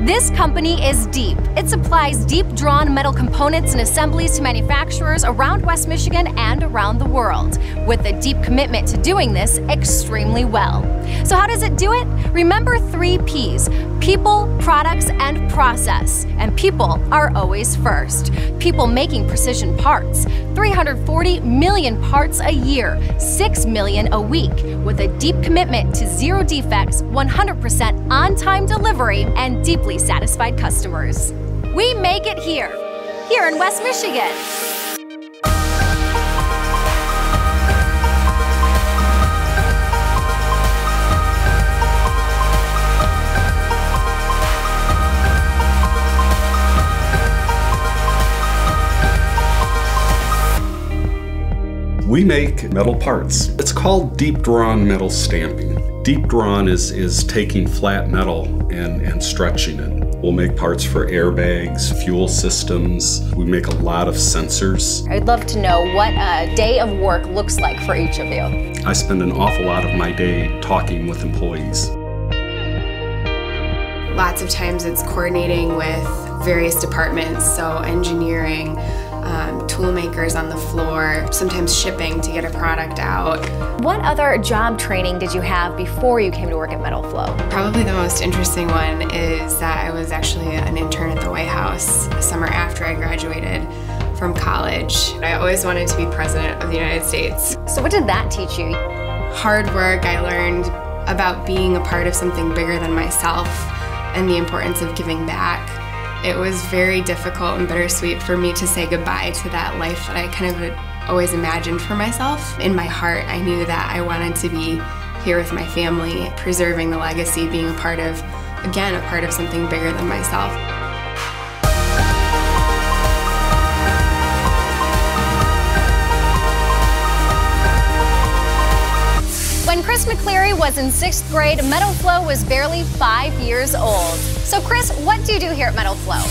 This company is Deep. It supplies deep-drawn metal components and assemblies to manufacturers around West Michigan and around the world, with a deep commitment to doing this extremely well. So how does it do it? Remember 3 P's: people, products, and process. And people are always first. People making precision parts. 340 million parts a year, 6 million a week, with a deep commitment to 0 defects, 100% on-time delivery, and deeply satisfied customers. We make it here in West Michigan. We make metal parts. It's called deep drawn metal stamping. Deep drawn is taking flat metal and stretching it. We'll make parts for airbags, fuel systems. We make a lot of sensors. I'd love to know what a day of work looks like for each of you. I spend an awful lot of my day talking with employees. Lots of times it's coordinating with various departments, so engineering, toolmakers on the floor, sometimes shipping to get a product out. What other job training did you have before you came to work at Metal Flow? Probably the most interesting one is that I was actually an intern at the White House the summer after I graduated from college. I always wanted to be president of the United States. So what did that teach you? Hard work. I learned about being a part of something bigger than myself and the importance of giving back. It was very difficult and bittersweet for me to say goodbye to that life that I kind of had always imagined for myself. In my heart, I knew that I wanted to be here with my family, preserving the legacy, being a part of, again, a part of something bigger than myself. When Chris McCleary was in 6th grade, Metal Flow was barely 5 years old. So Chris, what do you do here at Metal Flow?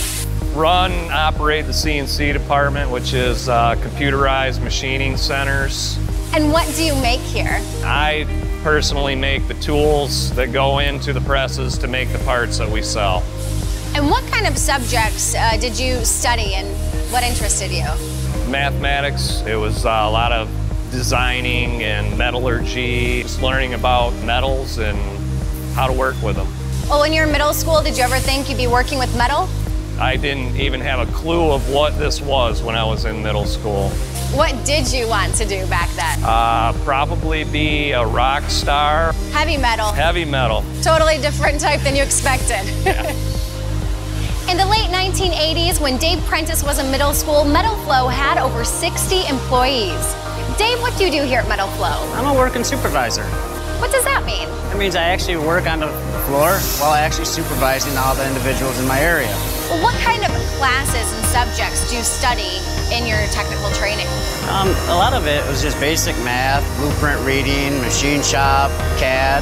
Run and operate the CNC department, which is computerized machining centers. And what do you make here? I personally make the tools that go into the presses to make the parts that we sell. And what kind of subjects did you study and what interested you? Mathematics. It was a lot of designing and metallurgy, just learning about metals and how to work with them. Well, when you were in middle school, did you ever think you'd be working with metal? I didn't even have a clue of what this was when I was in middle school. What did you want to do back then? Probably be a rock star. Heavy metal. Heavy metal. Totally different type than you expected. Yeah. In the late 1980s, when Dave Prentice was in middle school, Metal Flow had over 60 employees. Dave, what do you do here at Metal Flow? I'm a working supervisor. What does that mean? That means I actually work on the floor while actually supervising all the individuals in my area. Well, what kind of classes and subjects do you study in your technical training? A lot of it was just basic math, blueprint reading, machine shop, CAD.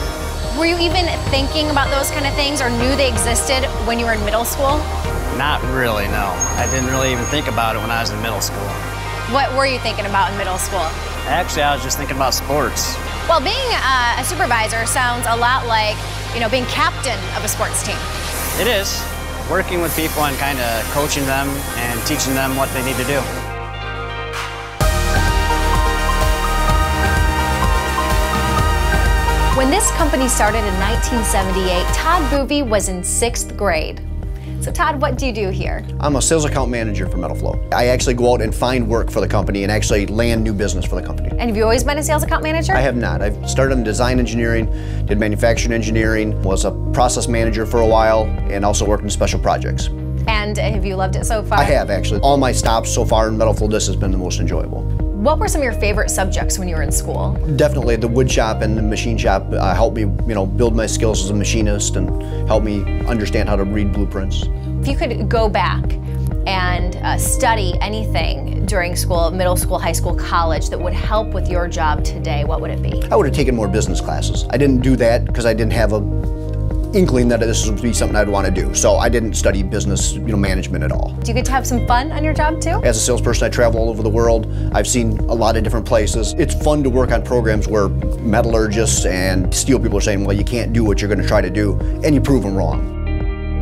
Were you even thinking about those kind of things or knew they existed when you were in middle school? Not really, no. I didn't really even think about it when I was in middle school. What were you thinking about in middle school? Actually, I was just thinking about sports. Well, being a supervisor sounds a lot like, being captain of a sports team. It is. Working with people and kind of coaching them and teaching them what they need to do. When this company started in 1978, Todd Boeve was in 6th grade. So Todd, what do you do here? I'm a sales account manager for Metal Flow. I actually go out and find work for the company and actually land new business for the company. And have you always been a sales account manager? I have not. I've started in design engineering, did manufacturing engineering, was a process manager for a while, and also worked in special projects. And have you loved it so far? I have, actually. All my stops so far in Metal Flow, this has been the most enjoyable. What were some of your favorite subjects when you were in school? Definitely the wood shop and the machine shop helped me, build my skills as a machinist and helped me understand how to read blueprints. If you could go back and study anything during school, middle school, high school, college, that would help with your job today, what would it be? I would have taken more business classes. I didn't do that because I didn't have a inkling that this would be something I'd want to do. So I didn't study business, management at all. Do you get to have some fun on your job too? As a salesperson, I travel all over the world. I've seen a lot of different places. It's fun to work on programs where metallurgists and steel people are saying, well, you can't do what you're going to try to do, and you prove them wrong.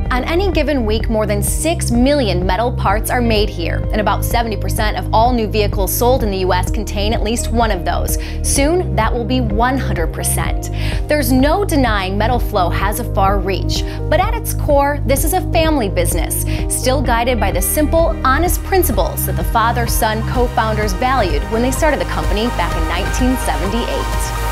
On any given week, more than 6 million metal parts are made here, and about 70% of all new vehicles sold in the US contain at least one of those. Soon, that will be 100%. There's no denying metal flow has a far reach, but at its core, this is a family business, still guided by the simple, honest principles that the father-son co-founders valued when they started the company back in 1978.